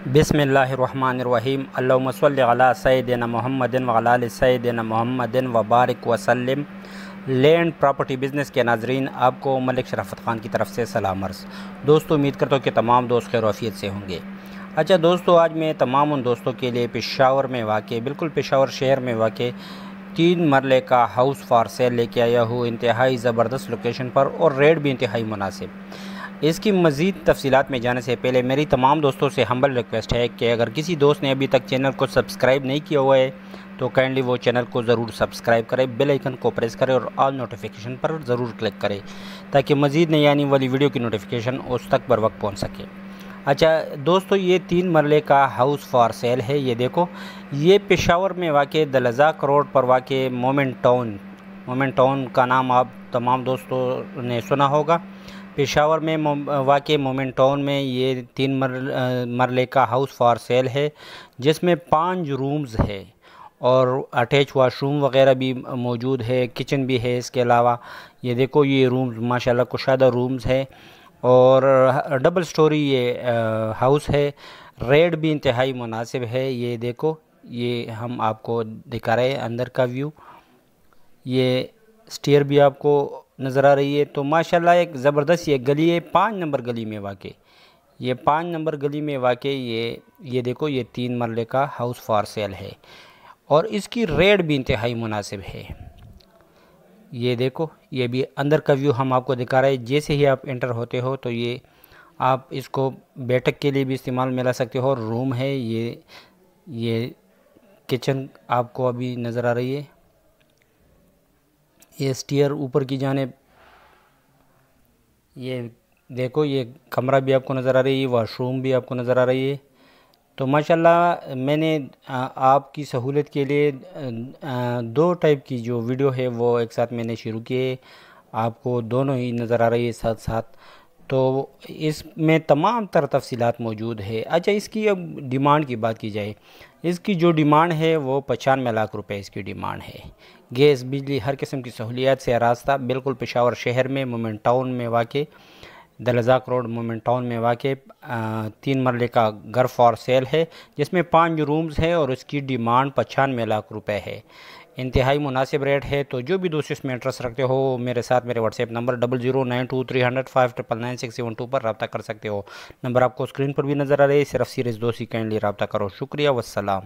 बिस्मिल्लाहिर्रहमानिर्रहीम। अल्लाहुम्मा सल्लि अला सय्यिदिना मुहम्मदिन व अला आलि सय्यिदिना मुहम्मदिन व बारिक वसल्लिम। लैंड प्रॉपर्टी बिज़नेस के नाज़रीन, आपको मलिक शराफत ख़ान की तरफ से सलाम अर्ज़। दोस्तों, उम्मीद करता हूँ कि तमाम दोस्त खैर आफियत से होंगे। अच्छा दोस्तों, आज मैं तमाम उन दोस्तों के लिए पेशावर में वाक़, बिल्कुल पेशावर शहर में वाक़ 3 मरले का हाउस फॉर सेल लेके आया हूँ, इंतहाई ज़बरदस्त लोकेशन पर और रेट भी इंतहाई मुनासिब। इसकी मज़ीद तफसीलात में जाने से पहले मेरी तमाम दोस्तों से हम्बल रिक्वेस्ट है कि अगर किसी दोस्त ने अभी तक चैनल को सब्सक्राइब नहीं किया हुआ है तो काइंडली वो चैनल को ज़रूर सब्सक्राइब करें, बेल आइकन को प्रेस करें और ऑल नोटिफिकेशन पर ज़रूर क्लिक करें ताकि मज़ीद नई आने वाली वीडियो की नोटिफिकेशन उस तक बर वक्त पहुँच सके। अच्छा दोस्तों, ये 3 मरले का हाउस फॉर सेल है। ये देखो, ये पेशावर में वाक़ दलज़ाक रोड पर वाक़ मोमेंट टाउन का नाम आप तमाम दोस्तों ने सुना होगा। पेशावर में वाक़ मोमेंट टाउन में ये 3 मरले का हाउस फॉर सेल है, जिसमें 5 रूम्स है और अटैच वाशरूम वग़ैरह भी मौजूद है, किचन भी है। इसके अलावा ये देखो, ये रूम्स माशाल्लाह कुशादा रूम्स है और डबल स्टोरी ये हाउस है। रेट भी इंतहाई मुनासिब है। ये देखो, ये हम आपको दिखा रहे हैं अंदर का व्यू। ये स्टेयर भी आपको नज़र आ रही है। तो माशाल्लाह एक ज़बरदस्त ये गली है, 5 नंबर गली में वाक़, ये 5 नंबर गली में वाक़ ये देखो, ये 3 मरले का हाउस फॉर सेल है और इसकी रेट भी इंतहाई मुनासिब है। ये देखो, ये भी अंदर का व्यू हम आपको दिखा रहे हैं। जैसे ही आप एंटर होते हो तो ये आप इसको बैठक के लिए भी इस्तेमाल में ला सकते हो और रूम है। ये किचन आपको अभी नज़र आ रही है। ये स्टेयर ऊपर की जानिब, ये देखो, ये कमरा भी आपको नज़र आ रही है, वाशरूम भी आपको नज़र आ रही है। तो माशाल्लाह मैंने आपकी सहूलत के लिए 2 टाइप की जो वीडियो है वो एक साथ मैंने शुरू किए, आपको दोनों ही नज़र आ रही है साथ साथ। तो इसमें तमाम तरह तफसीलात मौजूद है। अच्छा, इसकी अब डिमांड की बात की जाए, इसकी जो डिमांड है वो 95 लाख रुपए इसकी डिमांड है। गैस, बिजली, हर किस्म की सहूलियात से रास्ता, बिल्कुल पेशावर शहर में मोमेंट टाउन में वाक़, दलज़ाक रोड मोमेंट टाउन में वाक़ 3 मरले का घर फॉर सेल है, जिसमें 5 रूम्स है और इसकी डिमांड 95 लाख रुपए है। इंतहाई मुनासिब रेट है। तो जो भी दोस्त इसमें इंटरेस्ट रखते हो मेरे साथ मेरे व्हाट्सएप नंबर 009230059967 पर रब्ता कर सकते हो। नंबर आपको स्क्रीन पर भी नज़र आ रही है। सिर्फ सीरीज़ 2 काइंडली रब्ता करो। शुक्रिया, वस्सलाम।